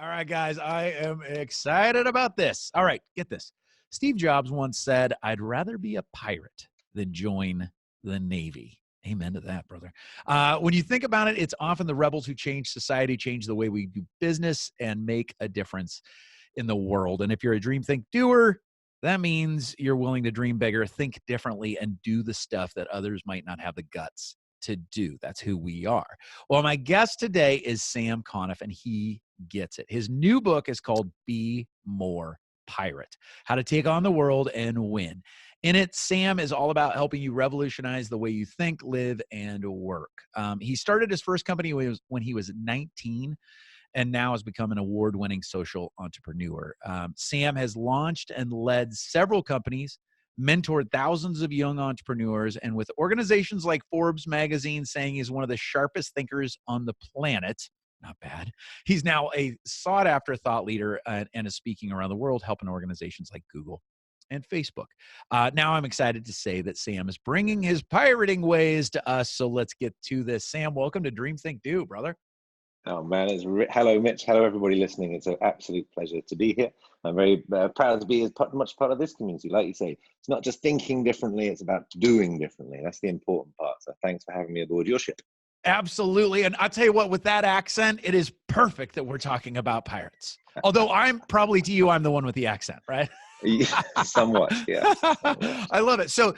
All right, guys, I am excited about this. All right, get this. Steve Jobs once said, I'd rather be a pirate than join the Navy. Amen to that, brother. When you think about it, it's often the rebels who change society, change the way we do business, and make a difference in the world. And if you're a dream, think, doer, that means you're willing to dream bigger, think differently, and do the stuff that others might not have the guts to do. That's who we are. Well, my guest today is Sam Conniff, and he gets it. His new book is called Be More Pirate: How to Take on the World and Win. In it, Sam is all about helping you revolutionize the way you think, live, and work. He started his first company when he was 19, and now has become an award-winning social entrepreneur. Sam has launched and led several companies, mentored thousands of young entrepreneurs, and with organizations like Forbes magazine saying he's one of the sharpest thinkers on the planet, not bad, he's now a sought-after thought leader and is speaking around the world, helping organizations like Google and Facebook. Now I'm excited to say that Sam is bringing his pirating ways to us, so let's get to this. Sam, welcome to Dream, Think, Do, brother. Oh man, hello Mitch, hello everybody listening. It's an absolute pleasure to be here. I'm very proud to be as much part of this community. Like you say, it's not just thinking differently, it's about doing differently. That's the important part. So thanks for having me aboard your ship. Absolutely. And I'll tell you what, with that accent, it is perfect that we're talking about pirates. Although I'm probably to you, I'm the one with the accent, right? Somewhat, yeah. I love it. So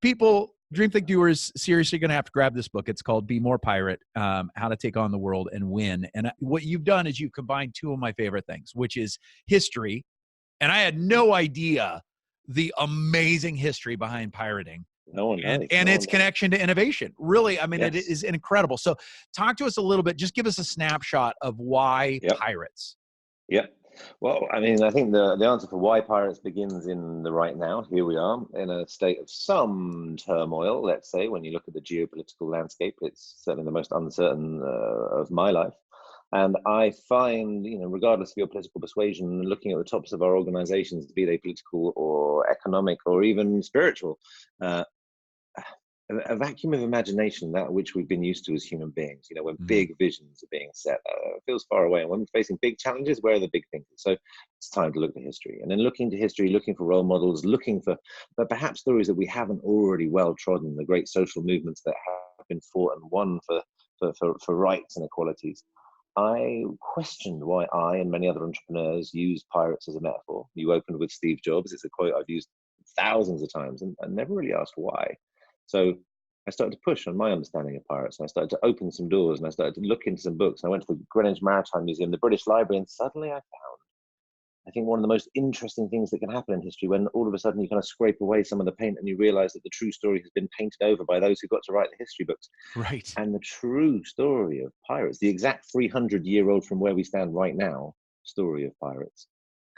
people, Dream Think Doers, seriously going to have to grab this book. It's called Be More Pirate, How to Take on the World and Win. And what you've done is you've combined two of my favorite things, which is history. And I had no idea the amazing history behind pirating. No one knows. And its connection to innovation. Really, I mean, Yes. It is incredible. So talk to us a little bit. Just give us a snapshot of why pirates. Yep. Well, I mean, I think the answer for why pirates begins in the right now. Here we are in a state of some turmoil, let's say. When you look at the geopolitical landscape, it's certainly the most uncertain of my life. And I find, regardless of your political persuasion, looking at the tops of our organizations, be they political or economic or even spiritual, a vacuum of imagination, that which we've been used to as human beings, when big visions are being set, feels far away. And when we're facing big challenges, where are the big things? So it's time to look to history. And then looking to history, looking for role models, looking for perhaps stories that we haven't already well trodden, the great social movements that have been fought and won for rights and equalities. I questioned why I and many other entrepreneurs use pirates as a metaphor. You opened with Steve Jobs. It's a quote I've used thousands of times and never really asked why. So I started to push on my understanding of pirates, and I started to open some doors, and I started to look into some books. I went to the Greenwich Maritime Museum, the British Library, and suddenly I think one of the most interesting things that can happen in history, when all of a sudden you kind of scrape away some of the paint and you realize that the true story has been painted over by those who got to write the history books. Right. And the true story of pirates, the exact 300-year-old from where we stand right now, story of pirates,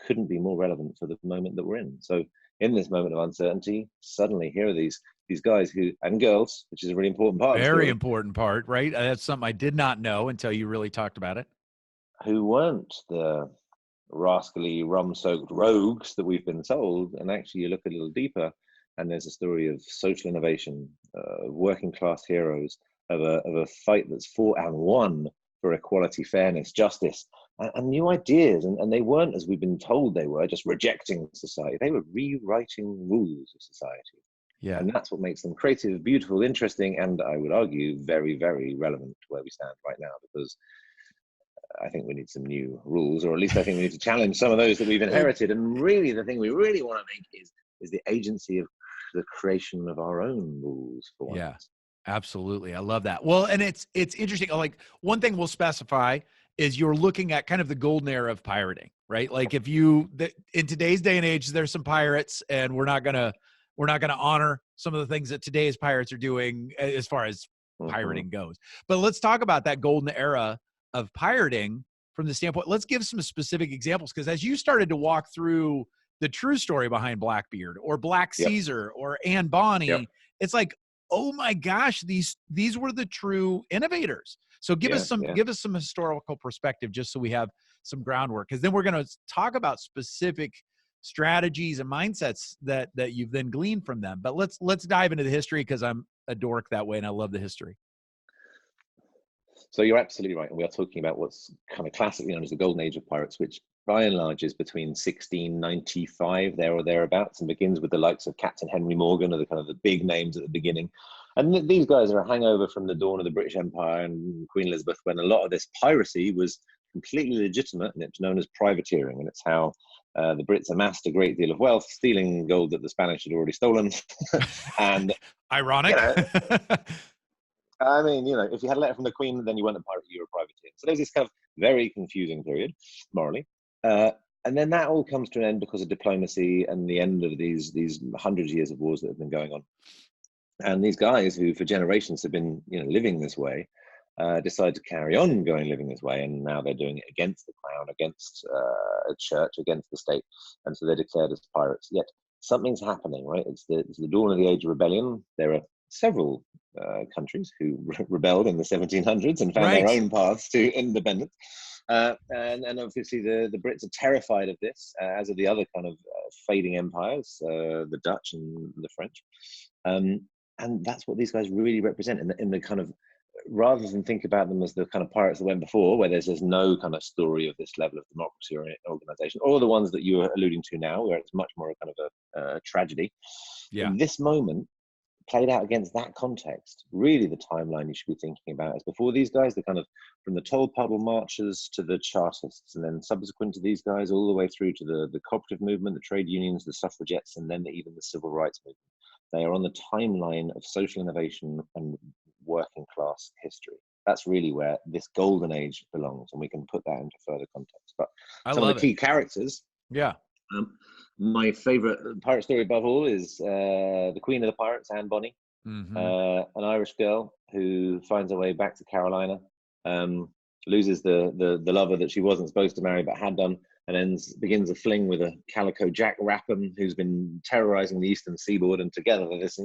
couldn't be more relevant for the moment that we're in. So in this moment of uncertainty, suddenly here are these guys and girls, which is a really important part. Very important part, right? That's something I did not know until you really talked about it. Who weren't the rascally, rum-soaked rogues that we've been told. And actually, you look a little deeper, and there's a story of social innovation, working-class heroes, of a fight that's fought and won for equality, fairness, justice, and new ideas. And they weren't, as we've been told they were, just rejecting society. They were rewriting rules of society. Yeah. And that's what makes them creative, beautiful, interesting, and I would argue very, very relevant to where we stand right now, because I think we need some new rules, or at least I think we need to challenge some of those that we've inherited. And really, the thing we really want to make is the agency of the creation of our own rules for once. Yeah, absolutely. I love that. Well, and it's interesting. Like, one thing we'll specify is you're looking at kind of the golden era of pirating, right? Like, if in today's day and age, there's some pirates, and we're not gonna honor some of the things that today's pirates are doing as far as pirating goes. But let's talk about that golden era of pirating from the standpoint. Let's give some specific examples, because as you started to walk through the true story behind Blackbeard or Black Caesar or Anne Bonny, it's like, oh my gosh, these were the true innovators. So give us some historical perspective, just so we have some groundwork, because then we're going to talk about specific strategies and mindsets that you've then gleaned from them. But let's dive into the history, because I'm a dork that way and I love the history. So you're absolutely right. And we are talking about what's kind of classically known as the golden age of pirates, which by and large is between 1695, there or thereabouts, and begins with the likes of Captain Henry Morgan, or the kind of the big names at the beginning. And these guys are a hangover from the dawn of the British Empire and Queen Elizabeth, when a lot of this piracy was completely legitimate, and it's known as privateering. And it's how the Brits amassed a great deal of wealth, stealing gold that the Spanish had already stolen. And ironic. I mean, if you had a letter from the Queen, then you weren't a pirate, you were a privateer. So there's this kind of very confusing period, morally. And then that all comes to an end because of diplomacy and the end of these hundreds of years of wars that have been going on. And these guys who for generations have been living this way, decide to carry on living this way, and now they're doing it against the crown, against a church, against the state, and so they're declared as pirates. Yet something's happening, right? It's the dawn of the Age of Rebellion. There are several countries who rebelled in the 1700s and found their own paths to independence. And obviously the Brits are terrified of this, as are the other kind of fading empires, the Dutch and the French. And that's what these guys really represent in the kind of, rather than think about them as the kind of pirates that went before, where there's no kind of story of this level of democracy or organization, or the ones that you were alluding to now, where it's much more a kind of a tragedy. Yeah. In this moment, played out against that context, really the timeline you should be thinking about is before these guys, the kind of from the Tolpuddle marchers to the Chartists, and then subsequent to these guys, all the way through to the cooperative movement, the trade unions, the suffragettes, and then even the civil rights movement. They are on the timeline of social innovation and working class history. That's really where this golden age belongs, and we can put that into further context. But some of the key characters. Yeah. My favorite pirate story above all is the Queen of the Pirates, Anne Bonny, an Irish girl who finds her way back to Carolina, loses the lover that she wasn't supposed to marry but had done, and then begins a fling with a calico Jack Rackham who's been terrorizing the eastern seaboard, and together they're this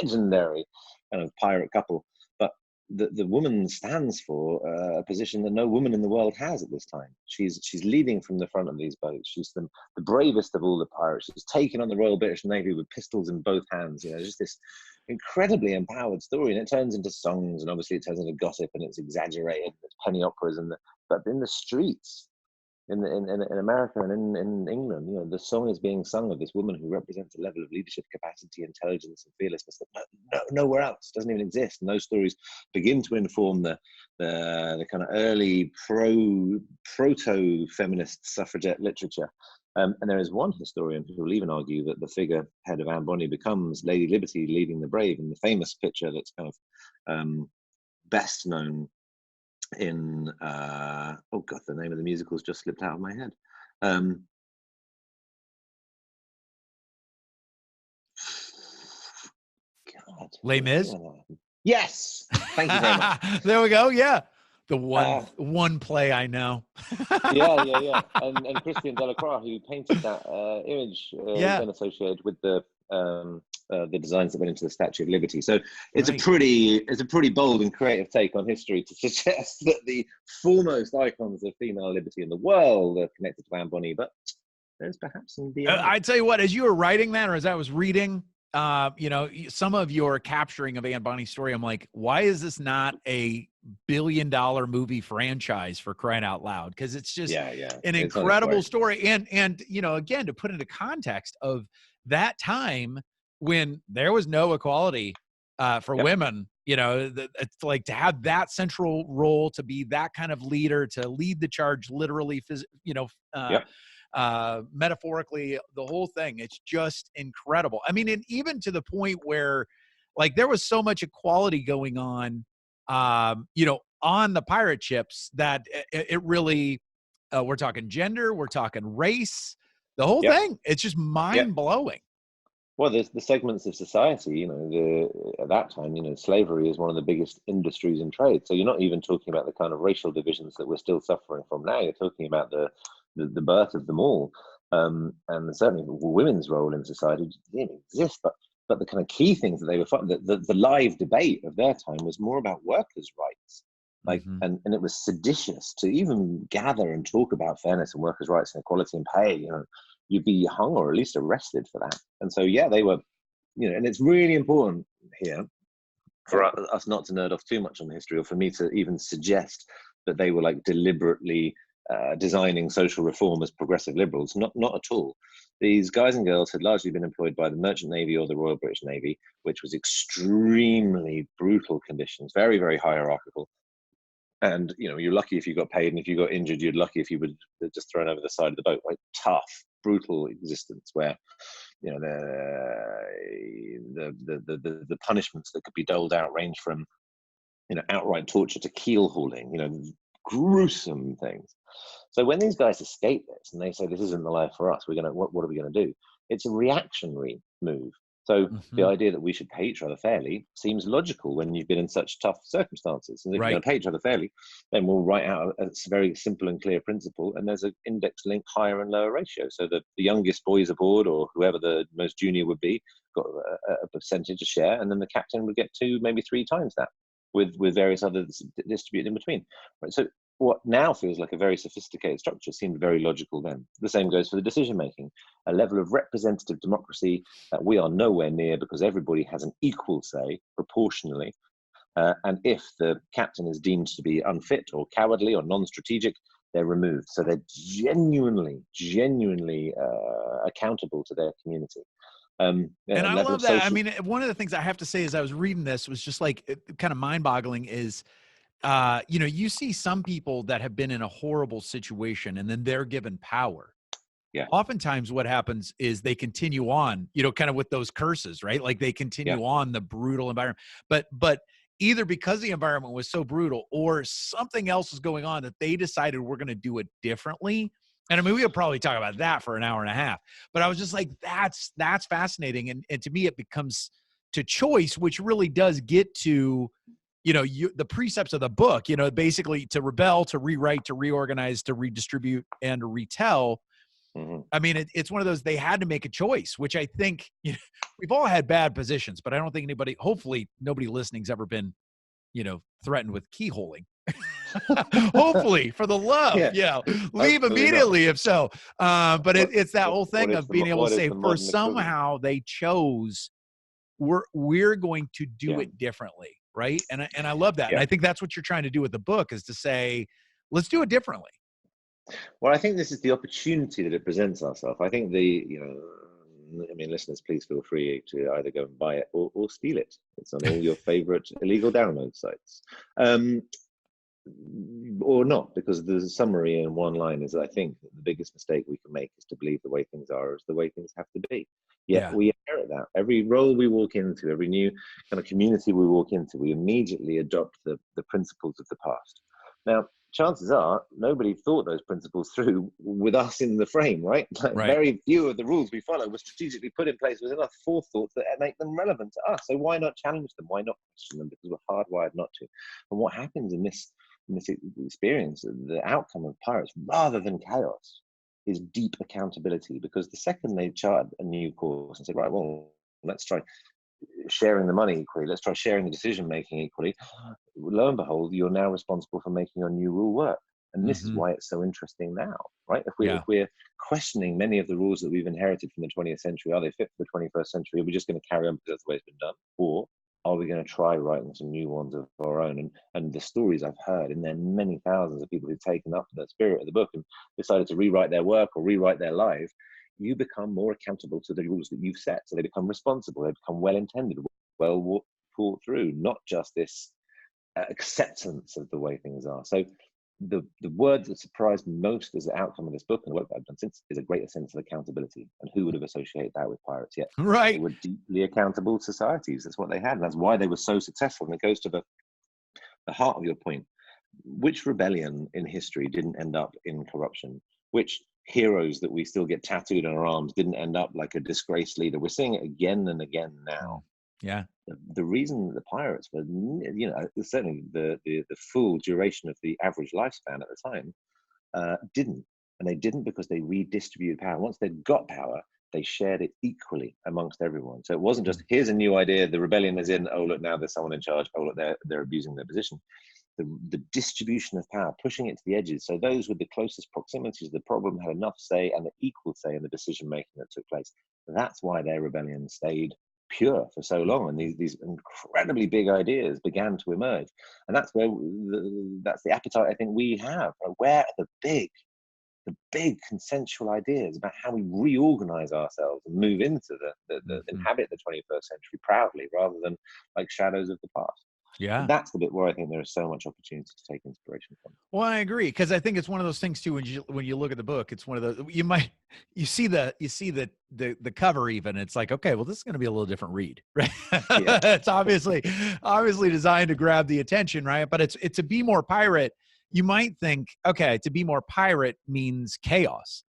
legendary kind of pirate couple. But the woman stands for a position that no woman in the world has at this time. She's leading from the front of these boats. She's the bravest of all the pirates. She's taken on the Royal British Navy with pistols in both hands. Just this incredibly empowered story, and it turns into songs, and obviously it turns into gossip, and it's exaggerated. It's penny operas, but in the streets, in America and in England, the song is being sung of this woman who represents a level of leadership capacity, intelligence, and fearlessness that nowhere else doesn't even exist. And those stories begin to inform the kind of early proto-feminist suffragette literature. And there is one historian who will even argue that the figurehead of Anne Bonny becomes Lady Liberty leading the brave, in the famous picture that's kind of best known in oh god, the name of the musical's just slipped out of my head. God, Les Mis. Yes, thank you very much. There we go. Yeah, the one play I know. yeah. And Christian Delacroix, who painted that image, has been associated with the designs that went into the Statue of Liberty. So it's a pretty bold and creative take on history to suggest that the foremost icons of female liberty in the world are connected to Anne Bonny, but there's perhaps some DNA. I tell you what, as you were writing that, or as I was reading, some of your capturing of Anne Bonny's story, I'm like, why is this not a billion-dollar movie franchise, for crying out loud? Because it's just an incredible story. And again, to put into context of that time when there was no equality for women, it's like to have that central role, to be that kind of leader, to lead the charge, literally, metaphorically, the whole thing. It's just incredible. I mean, and even to the point where, like, there was so much equality going on, on the pirate ships, that it really, we're talking gender, we're talking race, the whole thing. It's just mind blowing. Well, the segments of society, at that time, slavery is one of the biggest industries in trade. So you're not even talking about the kind of racial divisions that we're still suffering from now. You're talking about the birth of them all, and certainly women's role in society didn't exist. But the kind of key things that they were fighting, the live debate of their time was more about workers' rights. And it was seditious to even gather and talk about fairness and workers' rights and equality and pay. You'd be hung or at least arrested for that. And so, they were, and it's really important here for us not to nerd off too much on the history, or for me to even suggest that they were like deliberately designing social reform as progressive liberals. Not at all. These guys and girls had largely been employed by the Merchant Navy or the Royal British Navy, which was extremely brutal conditions, very, very hierarchical. And you're lucky if you got paid, and if you got injured, you're lucky if you were just thrown over the side of the boat. Like tough, brutal existence where the punishments that could be doled out range from outright torture to keel hauling, gruesome things. So when these guys escape this and they say this isn't the life for us, what are we going to do? It's a reactionary move. So the idea that we should pay each other fairly seems logical when you've been in such tough circumstances. And if you're going to pay each other fairly, then we'll write out a very simple and clear principle, and there's an index link higher and lower ratio. So that the youngest boys aboard, or whoever the most junior would be, got a percentage to share, and then the captain would get 2, maybe 3 times that, with various others distributed in between. Right. So what now feels like a very sophisticated structure seemed very logical then. The same goes for the decision making, a level of representative democracy that we are nowhere near, because everybody has an equal say proportionally. And if the captain is deemed to be unfit or cowardly or non-strategic, they're removed. So they're genuinely accountable to their community. And I love that. I mean, one of the things I have to say as I was reading this was just like kind of mind-boggling is, you see some people that have been in a horrible situation and then they're given power. Yeah. Oftentimes what happens is they continue on, kind of with those curses, right? Like they continue on the brutal environment, but either because the environment was so brutal or something else is going on that they decided we're going to do it differently. And I mean, we could probably talk about that for an hour and a half, but I was just like, that's fascinating. And to me, it becomes to choice, which really does get to, the precepts of the book, basically to rebel, to rewrite, to reorganize, to redistribute, and to retell. I mean, it's one of those, they had to make a choice, which I think we've all had bad positions, but I don't think hopefully nobody listening's ever been, threatened with keyholing. Hopefully, for the love. Leave immediately if so. But it's that whole thing of being able to say, for somehow they chose, we're going to do it differently. Right. And I love that. And I think that's what you're trying to do with the book, is to say, let's do it differently. Well, I think this is the opportunity that it presents ourselves. I think listeners, please feel free to either go and buy it or steal it. It's on all your favorite illegal download sites. Or not, because the summary in one line is, I think that the biggest mistake we can make is to believe the way things are is the way things have to be. Yet we inherit that. Every role we walk into, every new kind of community we walk into, we immediately adopt the principles of the past. Now, chances are nobody thought those principles through with us in the frame, right? Very few of the rules we follow were strategically put in place with enough forethought that make them relevant to us. So why not challenge them? Why not question them? Because we're hardwired not to. And what happens in this experience, the outcome of pirates, rather than chaos, is deep accountability. Because the second they chart a new course and say, right, well, let's try sharing the money equally, let's try sharing the decision making equally, lo and behold, you're now responsible for making your new rule work. And this is why it's so interesting now, right? If we're questioning many of the rules that we've inherited from the 20th century, are they fit for the 21st century? Are we just going to carry on because that's the way it's been done? Or are we going to try writing some new ones of our own? And the stories I've heard, and there are many thousands of people who've taken up the spirit of the book and decided to rewrite their work or rewrite their life, you become more accountable to the rules that you've set. So they become responsible, they become well-intended, well thought through, not just this acceptance of the way things are. So the word that surprised me most as the outcome of this book and the work that I've done since is a greater sense of accountability. And who would have associated that with pirates yet? Right. They were deeply accountable societies. That's what they had. And that's why they were so successful. And it goes to the heart of your point. Which rebellion in history didn't end up in corruption? Which heroes that we still get tattooed on our arms didn't end up like a disgraced leader? We're seeing it again and again now. Yeah. The reason the pirates were, certainly the full duration of the average lifespan at the time didn't. And they didn't because they redistributed power. Once they'd got power, they shared it equally amongst everyone. So it wasn't just, here's a new idea, the rebellion is in, oh, look, now there's someone in charge, oh, look, they're abusing their position. The distribution of power, pushing it to the edges. So those with the closest proximity to the problem had enough say and the equal say in the decision making that took place. That's why their rebellion stayed pure for so long, and these incredibly big ideas began to emerge, and that's where that's the appetite I think we have. Where are the big consensual ideas about how we reorganize ourselves and move into the inhabit the 21st century proudly, rather than like shadows of the past. Yeah. That's the bit where I think there is so much opportunity to take inspiration from. Well, I agree, because I think it's one of those things too. When you look at the book, it's one of those, you see the cover even. It's like, okay, well, this is going to be a little different read, right? Yeah. It's obviously designed to grab the attention, right? But it's to be more pirate. You might think, okay, to be more pirate means chaos.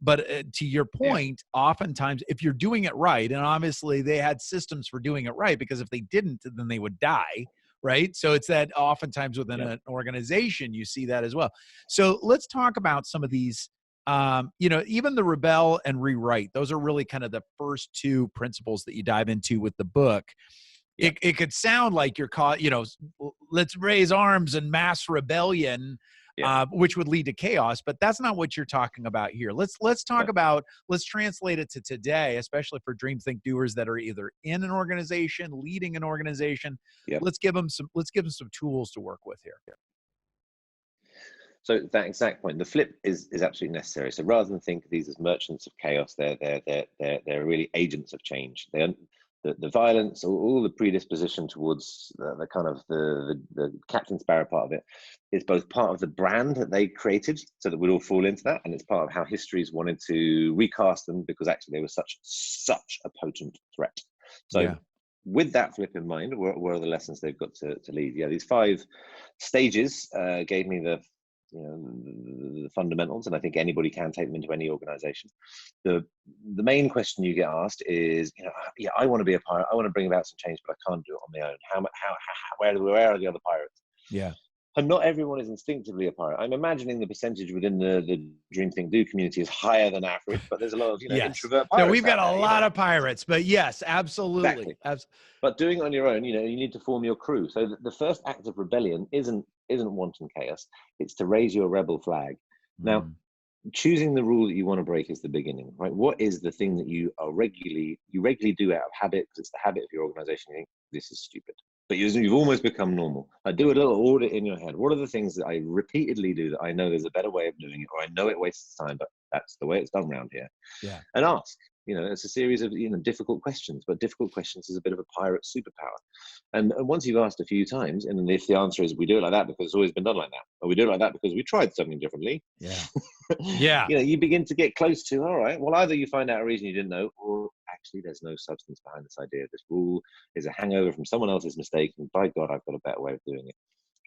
But to your point, oftentimes, if you're doing it right, and obviously they had systems for doing it right, because if they didn't, then they would die. Right. So it's that oftentimes within an organization, you see that as well. So let's talk about some of these, even the rebel and rewrite. Those are really kind of the first two principles that you dive into with the book. It could sound like you're caught, let's raise arms and mass rebellion, which would lead to chaos, but that's not what you're talking about here. Let's talk about, let's translate it to today, especially for Dream Think doers that are either in an organization, leading an organization. Let's give them some tools to work with here. So that exact point, the flip is absolutely necessary. So rather than think of these as merchants of chaos, they're really agents of change. The violence, all the predisposition towards the kind of the Captain Sparrow part of it is both part of the brand that they created, so that we'd all fall into that, and it's part of how histories wanted to recast them, because actually they were such a potent threat. So with that flip in mind, what are the lessons they've got to lead? These 5 stages gave me the fundamentals, and I think anybody can take them into any organization. The main question you get asked is, I want to be a pirate, I want to bring about some change, but I can't do it on my own. Where are the other pirates? And not everyone is instinctively a pirate. I'm imagining the percentage within the Dream Think Do community is higher than average, but there's a lot of introvert pirates. So we've got a lot of pirates, but yes, absolutely. Exactly. But doing it on your own, you need to form your crew. So the first act of rebellion isn't wanton chaos. It's to raise your rebel flag. Now, choosing the rule that you want to break is the beginning, right? What is the thing that you regularly do out of habit, because it's the habit of your organization? You think this is stupid, but you've almost become normal. I do a little audit in your head. What are the things that I repeatedly do that I know there's a better way of doing it, or I know it wastes time, but that's the way it's done around here? And ask. It's a series of difficult questions, but difficult questions is a bit of a pirate superpower. And once you've asked a few times, and if the answer is we do it like that because it's always been done like that, or we do it like that because we tried something differently, you begin to get close to, all right, well, either you find out a reason you didn't know, or actually there's no substance behind this idea. This rule is a hangover from someone else's mistake, and by God, I've got a better way of doing it.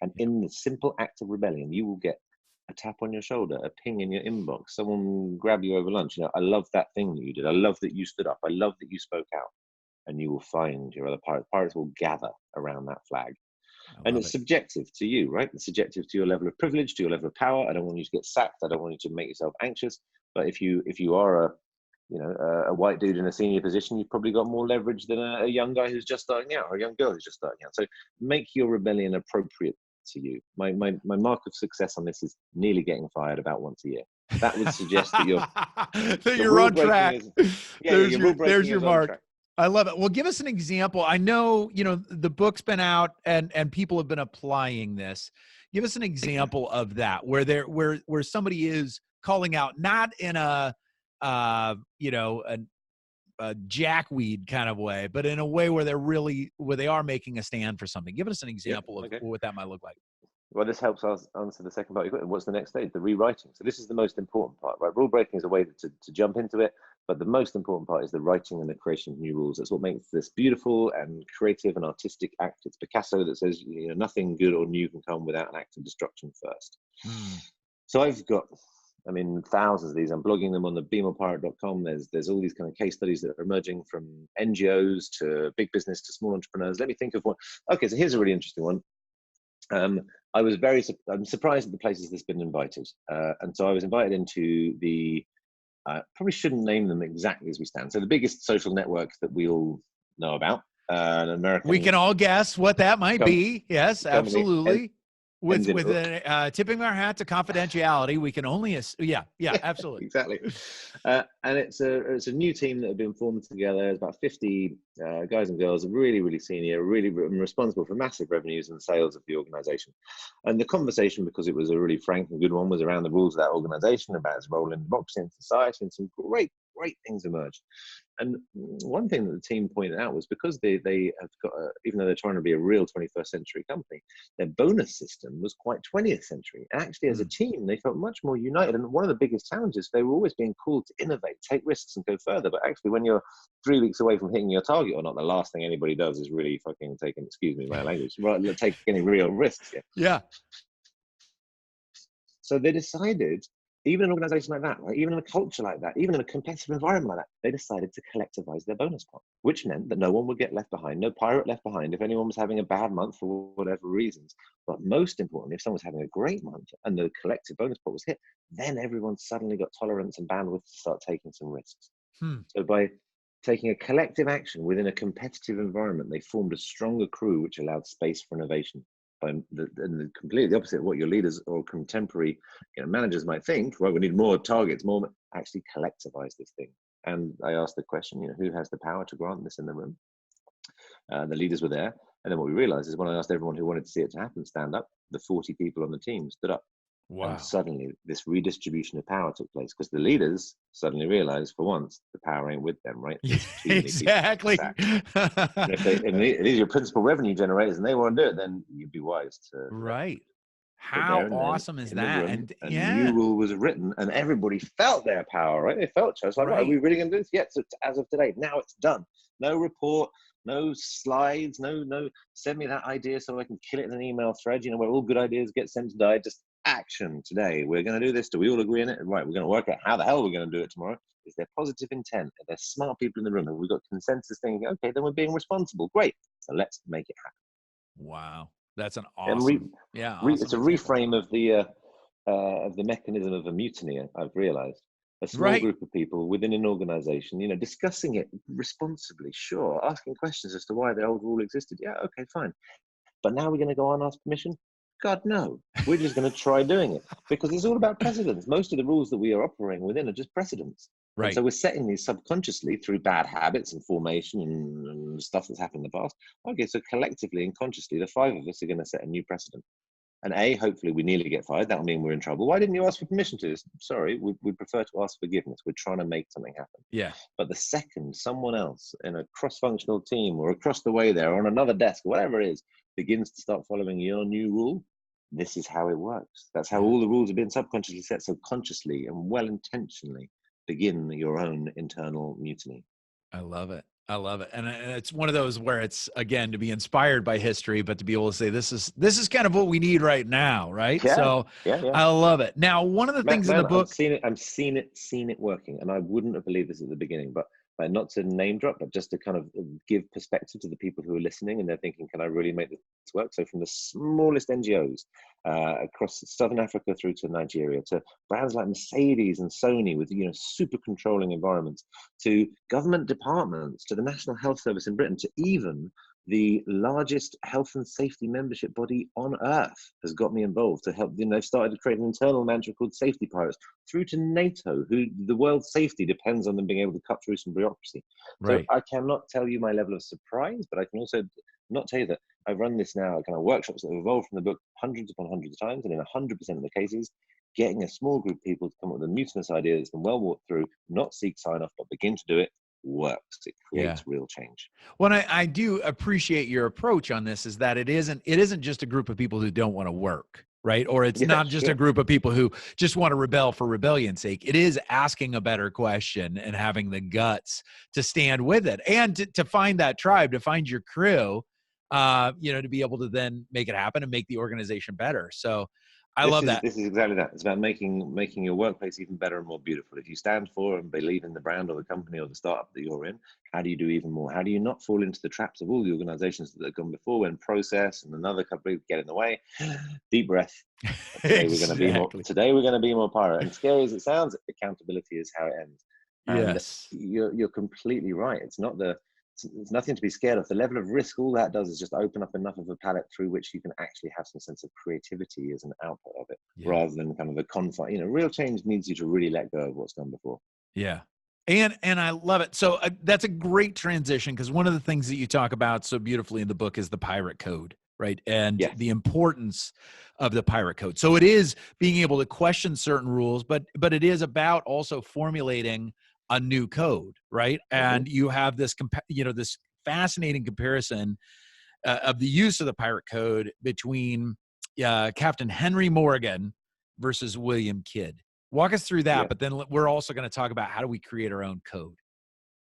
And in the simple act of rebellion, you will get a tap on your shoulder, a ping in your inbox, someone grab you over lunch. I love that thing that you did. I love that you stood up. I love that you spoke out. And you will find your other pirates. Pirates will gather around that flag. And it's subjective to you, right? It's subjective to your level of privilege, to your level of power. I don't want you to get sacked. I don't want you to make yourself anxious. But if you are a white dude in a senior position, you've probably got more leverage than a young guy who's just starting out, or a young girl who's just starting out. So make your rebellion appropriate to you. My mark of success on this is nearly getting fired about once a year. That would suggest that you're on track. There's your mark. I love it. Well, give us an example. I know, the book's been out and people have been applying this. Give us an example of that, where somebody is calling out, not in a jackweed kind of way, but in a way where they are making a stand for something. Give us an example of what that might look like. Well, this helps us answer the second part. What's the next stage? The rewriting. So this is the most important part, right? Rule breaking is a way to jump into it, but the most important part is the writing and the creation of new rules. That's what makes this beautiful and creative and artistic act. It's Picasso that says, nothing good or new can come without an act of destruction first. So I've got, thousands of these. I'm blogging them on the bemolepirate.com. There's all these kind of case studies that are emerging from NGOs to big business to small entrepreneurs. Let me think of one. Okay, so here's a really interesting one. I'm surprised at the places that's been invited. And so I was invited into the, probably shouldn't name them exactly as we stand. So the biggest social network that we all know about, an American. We can all guess what that might be. Yes, absolutely. with ends in with ook. tipping our hat to confidentiality, we can only yeah, absolutely. Exactly. And it's a new team that have been formed together. There's about 50 guys and girls, really, really senior, really responsible for massive revenues and sales of the organization. And the conversation, because it was a really frank and good one, was around the rules of that organization, about its role in democracy and society, and some great things emerged. And one thing that the team pointed out was, because they have got, even though they're trying to be a real 21st century company, their bonus system was quite 20th century. And actually, as a team, they felt much more united. And one of the biggest challenges, they were always being called to innovate, take risks, and go further. But actually, when you're 3 weeks away from hitting your target or not, the last thing anybody does is really fucking taking, excuse me my language, right, take any real risks. Yeah. So they decided, even in an organization like that, right, even in a culture like that, even in a competitive environment like that, they decided to collectivize their bonus pot, which meant that no one would get left behind, no pirate left behind if anyone was having a bad month for whatever reasons. But most importantly, if someone was having a great month and the collective bonus pot was hit, then everyone suddenly got tolerance and bandwidth to start taking some risks. So by taking a collective action within a competitive environment, they formed a stronger crew, which allowed space for innovation. And completely the opposite of what your leaders or contemporary managers might think. Right, we need more targets, more. Actually collectivize this thing. And I asked the question, who has the power to grant this in the room? The leaders were there, and then what we realized is, when I asked everyone who wanted to see it to happen stand up, the 40 people on the team stood up. Wow. And suddenly this redistribution of power took place, because the leaders suddenly realized, for once, the power ain't with them, right? Exactly. And if these are your principal revenue generators and they want to do it, then you'd be wise to right. How awesome is that? And a new rule was written, and everybody felt their power, right? They felt just like, right, are we really going to do this? Yeah, so as of today, now it's done. No report, no slides, no, send me that idea so I can kill it in an email thread, where all good ideas get sent to die. Just action today. We're going to do this. Do we all agree on it? Right, we're going to work out how the hell we're going to do it tomorrow. Is there positive intent? Are there smart people in the room? Have we got consensus thinking, okay, then we're being responsible. Great. So let's make it happen. Wow. That's an awesome, awesome it's a reframe of the mechanism of a mutiny. I've realized a small group of people within an organization, discussing it responsibly, sure, asking questions as to why the old rule existed. Yeah, okay, fine. But now we're going to go on and ask permission? God, no. We're just going to try doing it, because it's all about precedents. Most of the rules that we are operating within are just precedents. Right. And so we're setting these subconsciously through bad habits and formation and stuff that's happened in the past. Okay, so collectively and consciously, the 5 of us are going to set a new precedent. And hopefully we nearly get fired. That'll mean we're in trouble. Why didn't you ask for permission to this? Sorry, we prefer to ask forgiveness. We're trying to make something happen. Yeah. But the second someone else in a cross-functional team or across the way there or on another desk, or whatever it is, begins to start following your new rule, this is how it works. That's how all the rules have been subconsciously set. So consciously and well-intentionally begin your own internal mutiny. I love it. I love it. And it's one of those where it's, again, to be inspired by history, but to be able to say, this is kind of what we need right now. Right. Yeah, so I love it. Now, one of the things in the book, I've seen it working, and I wouldn't have believed this at the beginning, but not to name drop, but just to kind of give perspective to the people who are listening, and they're thinking, can I really make this work? So from the smallest NGOs across Southern Africa through to Nigeria, to brands like Mercedes and Sony with super controlling environments, to government departments, to the National Health Service in Britain, to even the largest health and safety membership body on earth has got me involved to help. They've started to create an internal mantra called Safety Pirates, through to NATO, who the world's safety depends on them being able to cut through some bureaucracy. right. So I cannot tell you my level of surprise, but I can also not tell you that I've run this now, kind of workshops that have evolved from the book hundreds upon hundreds of times, and in 100% of the cases, getting a small group of people to come up with a mutinous idea that's been well walked through, not seek sign off, but begin to do it, works. It creates real change. Well, I do appreciate your approach on this, is that it isn't just a group of people who don't want to work, right? Or it's not just a group of people who just want to rebel for rebellion's sake. It is asking a better question and having the guts to stand with it, and to find that tribe, to find your crew, to be able to then make it happen and make the organization better. So I love that. This is exactly that. It's about making your workplace even better and more beautiful. If you stand for and believe in the brand or the company or the startup that you're in, how do you do even more? How do you not fall into the traps of all the organizations that have gone before, when process and another company get in the way? Deep breath. Today we're going to be more pirate. And scary as it sounds, accountability is how it ends. And yes, you're completely right. It's not the There's nothing to be scared of. The level of risk, all that does is just open up enough of a palette through which you can actually have some sense of creativity as an output of it, rather than kind of a confine. You know, real change needs you to really let go of what's gone before. Yeah. And I love it. So that's a great transition, because one of the things that you talk about so beautifully in the book is the pirate code, right? And the importance of the pirate code. So it is being able to question certain rules, but it is about also formulating a new code, right? And you have this, this fascinating comparison of the use of the pirate code between Captain Henry Morgan versus William Kidd. Walk us through that, but then we're also going to talk about how do we create our own code.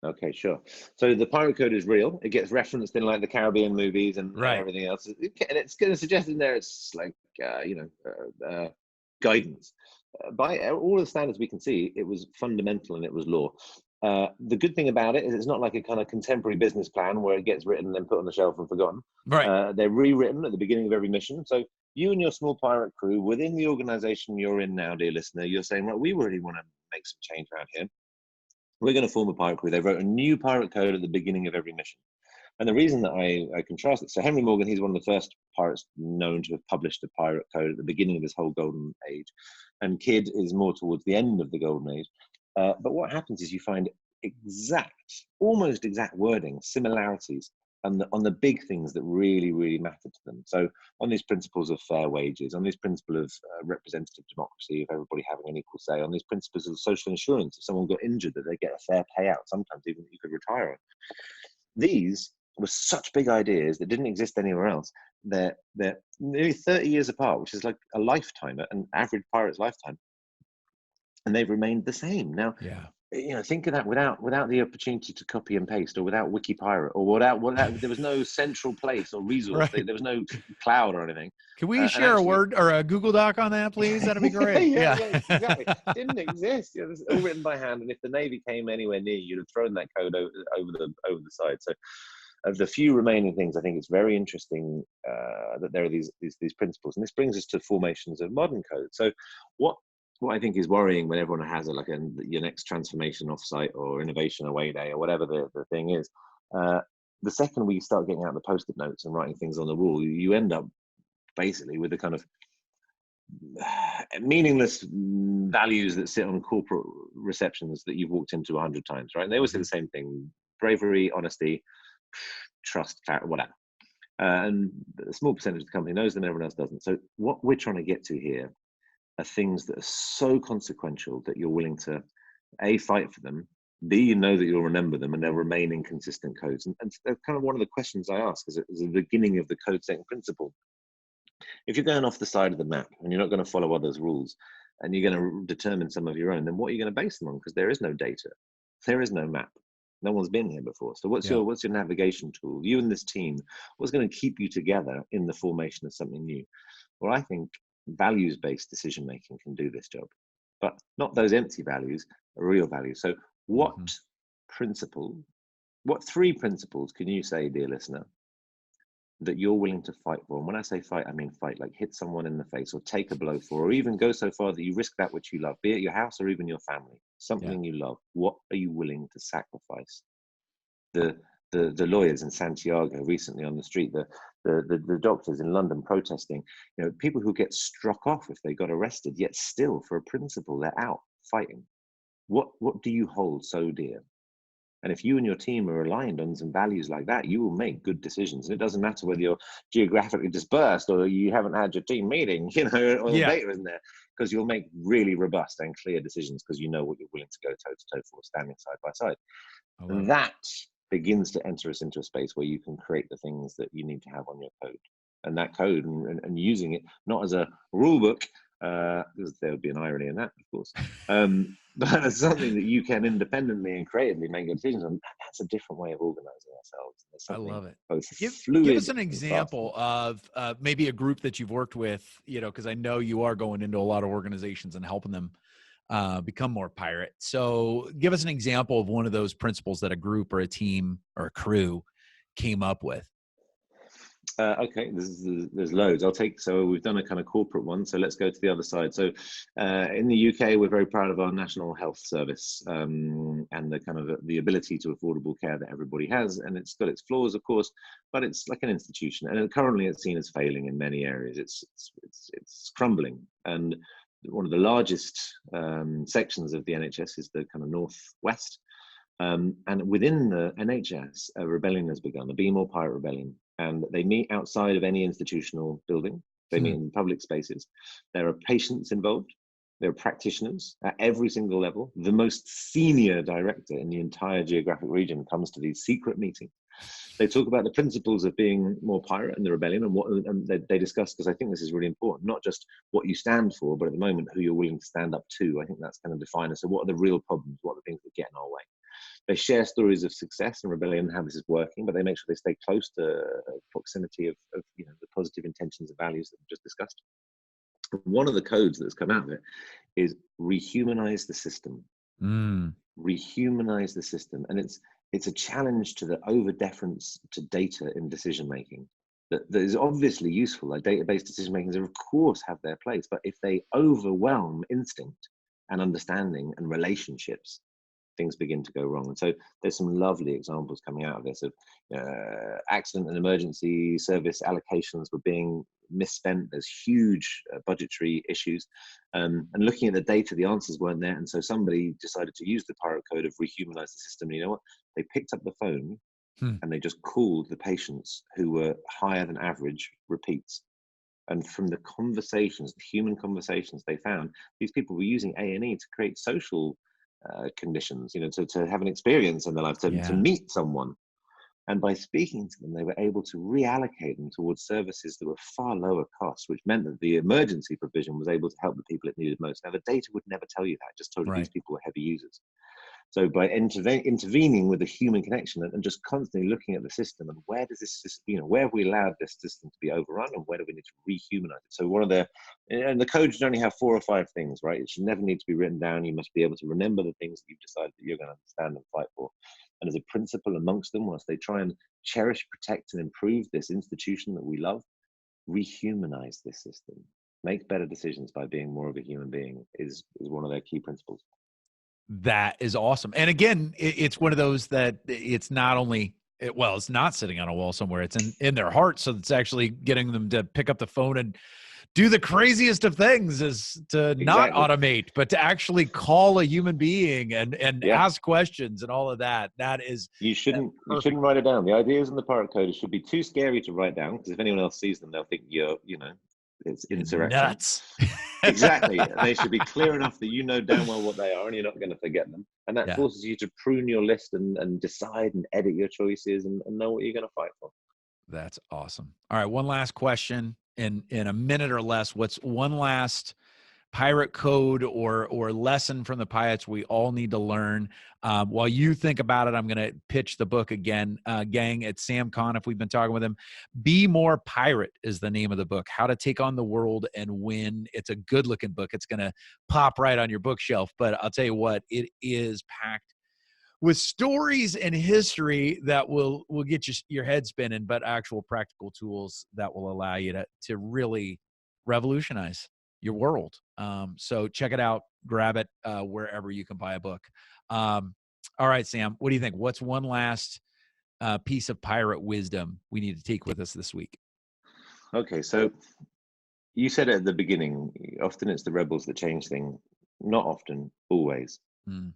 Okay, sure. So the pirate code is real. It gets referenced in like the Caribbean movies and everything else. And it's going to suggest in there it's like, guidance. By all the standards we can see, it was fundamental and it was law. The good thing about it is it's not like a kind of contemporary business plan where it gets written and then put on the shelf and forgotten. Right. They're rewritten at the beginning of every mission. So you and your small pirate crew within the organization you're in now, dear listener, you're saying, right, we really want to make some change around here. We're going to form a pirate crew. They wrote a new pirate code at the beginning of every mission. And the reason that I contrast it, so Henry Morgan, he's one of the first pirates known to have published a pirate code at the beginning of this whole golden age. And Kidd is more towards the end of the golden age. But what happens is you find almost exact wording, similarities on the big things that really, really matter to them. So on these principles of fair wages, on these principle of representative democracy, of everybody having an equal say, on these principles of social insurance, if someone got injured, that they get a fair payout, sometimes even that you could retire on. These were such big ideas that didn't exist anywhere else. They're nearly 30 years apart, which is like a lifetime, an average pirate's lifetime. And they've remained the same. Now, think of that without the opportunity to copy and paste, or without WikiPirate, or without there was no central place or resource. There was no cloud or anything. Can we share a Word or a Google Doc on that, please? That'd be great. Exactly. Didn't exist. It was all written by hand, and if the Navy came anywhere near, you'd have thrown that code over the side. So, of the few remaining things, I think it's very interesting that there are these principles, and this brings us to formations of modern code. So, what I think is worrying when everyone has your next transformation offsite or innovation away day or whatever the thing is, the second we start getting out the post-it notes and writing things on the wall, you end up basically with the kind of meaningless values that sit on corporate receptions that you've walked into 100 times, right? And they always say the same thing: bravery, honesty, trust, whatever. And a small percentage of the company knows them, everyone else doesn't. So what we're trying to get to here are things that are so consequential that you're willing to A, fight for them, B, you know that you'll remember them, and they'll remain in consistent codes. And that's kind of one of the questions I ask as the beginning of the code setting principle. If you're going off the side of the map and you're not going to follow others' rules, and you're going to determine some of your own, then what are you going to base them on? Because there is no data, there is no map. No one's been here before. So what's your navigation tool? You and this team, what's going to keep you together in the formation of something new? Well, I think values-based decision-making can do this job, but not those empty values, real values. So what three principles can you say, dear listener, that you're willing to fight for? And when I say fight, I mean fight, like hit someone in the face or take a blow for, or even go so far that you risk that which you love, be it your house or even your family, something you love. What are you willing to sacrifice? The lawyers in Santiago recently on the street, the doctors in London protesting, people who get struck off if they got arrested, yet still for a principle, they're out fighting. What do you hold so dear? And if you and your team are aligned on some values like that, you will make good decisions. And it doesn't matter whether you're geographically dispersed or you haven't had your team meeting, or the data isn't there, because you'll make really robust and clear decisions because you know what you're willing to go toe to toe for, standing side by side. And that begins to enter us into a space where you can create the things that you need to have on your code. And that code and using it not as a rule book, because there would be an irony in that, of course, but as something that you can independently and creatively make your decisions on. That's a different way of organizing ourselves. I love it. Give us an example of maybe a group that you've worked with, because I know you are going into a lot of organizations and helping them become more pirate. So give us an example of one of those principles that a group or a team or a crew came up with. Okay, there's loads. So we've done a kind of corporate one. So let's go to the other side. So in the UK, we're very proud of our National Health Service and the kind of the ability to affordable care that everybody has. And it's got its flaws, of course, but it's like an institution. And currently, it's seen as failing in many areas. It's crumbling. And one of the largest sections of the NHS is the kind of northwest. And within the NHS, a rebellion has begun, a Be More Pirate rebellion. And they meet outside of any institutional building. They meet in public spaces. There are patients involved. There are practitioners at every single level. The most senior director in the entire geographic region comes to these secret meetings. They talk about the principles of being more pirate and the rebellion, and they discuss, because I think this is really important, not just what you stand for, but at the moment, who you're willing to stand up to. I think that's going to define us. So what are the real problems? What are the things that get in our way? They share stories of success and rebellion and how this is working, but they make sure they stay close to proximity of the positive intentions and values that we've just discussed. One of the codes that's come out of it is rehumanize the system. Rehumanize the system. And it's a challenge to the over deference to data in decision making that is obviously useful. Like database decision makings, of course, have their place, but if they overwhelm instinct and understanding and relationships, things begin to go wrong. And so there's some lovely examples coming out of this of accident and emergency service allocations were being misspent. There's huge budgetary issues. And looking at the data, the answers weren't there. And so somebody decided to use the pirate code of rehumanize the system. And you know what? They picked up the phone and they just called the patients who were higher than average repeats. And from the conversations, the human conversations they found, these people were using A&E to create social conditions, to have an experience in their life, to meet someone. And by speaking to them, they were able to reallocate them towards services that were far lower cost, which meant that the emergency provision was able to help the people it needed most. Now, the data would never tell you that, it just told you these people were heavy users. So by intervening with the human connection and just constantly looking at the system and where does this system, where have we allowed this system to be overrun and where do we need to rehumanize it? So and the code should only have 4 or 5 things, right? It should never need to be written down. You must be able to remember the things that you've decided that you're going to stand and fight for. And as a principle amongst them, whilst they try and cherish, protect, and improve this institution that we love, rehumanize this system. Make better decisions by being more of a human being is one of their key principles. That is awesome. And again, it's one of those that it's not only, it's not sitting on a wall somewhere. It's in their heart. So it's actually getting them to pick up the phone and do the craziest of things is to not automate, but to actually call a human being and ask questions and all of that. That is, you shouldn't write it down. The ideas in the pirate code should be too scary to write down, because if anyone else sees them, they'll think it's insurrection. Nuts. Exactly. They should be clear enough that you know damn well what they are and you're not going to forget them. And that forces you to prune your list and decide and edit your choices and know what you're going to fight for. That's awesome. All right. One last question in a minute or less. What's one last pirate code or lesson from the pirates we all need to learn? While you think about it, I'm going to pitch the book again. Gang, it's Sam Conniff. We've been talking with him. Be More Pirate is the name of the book. How to Take on the World and Win. It's a good-looking book. It's going to pop right on your bookshelf. But I'll tell you what, it is packed with stories and history that will get your head spinning, but actual practical tools that will allow you to really revolutionize your world. So check it out, grab it wherever you can buy a book. All right, Sam, what do you think? What's one last piece of pirate wisdom we need to take with us this week? Okay, so you said at the beginning, often it's the rebels that change things. Not often, always.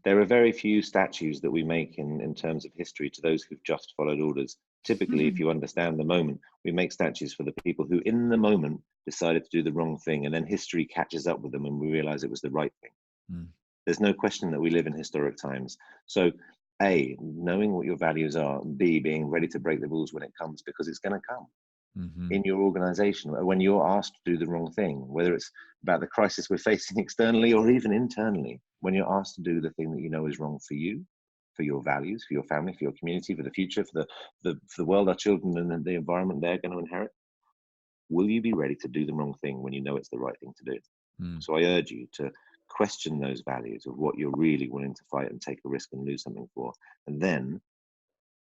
There are very few statues that we make in terms of history to those who've just followed orders. Typically, if you understand the moment, we make statues for the people who in the moment decided to do the wrong thing, and then history catches up with them and we realize it was the right thing. There's no question that we live in historic times. So A, knowing what your values are, B, being ready to break the rules when it comes, because it's going to come. In your organization, when you're asked to do the wrong thing, whether it's about the crisis we're facing externally or even internally, when you're asked to do the thing that you know is wrong for you, for your values, for your family, for your community, for the future, for the world, our children, and the environment they're going to inherit, will you be ready to do the wrong thing when you know it's the right thing to do? So I urge you to question those values of what you're really willing to fight and take a risk and lose something for, and then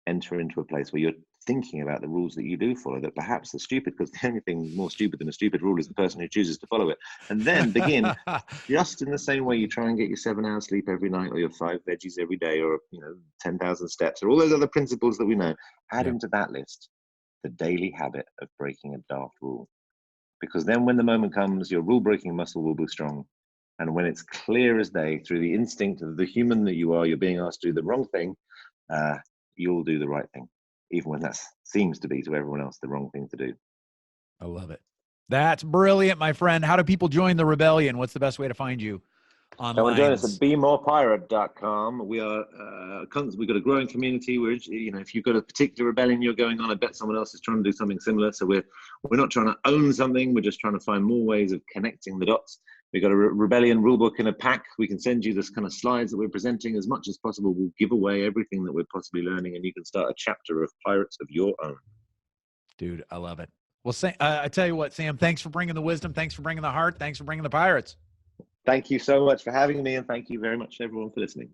enter into a place where you're thinking about the rules that you do follow that perhaps are stupid, because the only thing more stupid than a stupid rule is the person who chooses to follow it. And then begin just in the same way you try and get your 7 hours sleep every night, or your 5 veggies every day, or 10,000 steps, or all those other principles that we know. Add into that list the daily habit of breaking a daft rule, because then when the moment comes, your rule breaking muscle will be strong. And when it's clear as day, through the instinct of the human that you are, you're being asked to do the wrong thing, you'll do the right thing, even when that seems to be to everyone else the wrong thing to do. I love it. That's brilliant, my friend. How do people join the rebellion? What's the best way to find you online? Come and join us at BeMorePirate.com. We've got a growing community. If you've got a particular rebellion you're going on, I bet someone else is trying to do something similar. So we're not trying to own something. We're just trying to find more ways of connecting the dots. We've got a rebellion rulebook in a pack. We can send you this kind of slides that we're presenting as much as possible. We'll give away everything that we're possibly learning, and you can start a chapter of pirates of your own. Dude, I love it. Well, I tell you what, Sam, thanks for bringing the wisdom. Thanks for bringing the heart. Thanks for bringing the pirates. Thank you so much for having me, and thank you very much, everyone, for listening.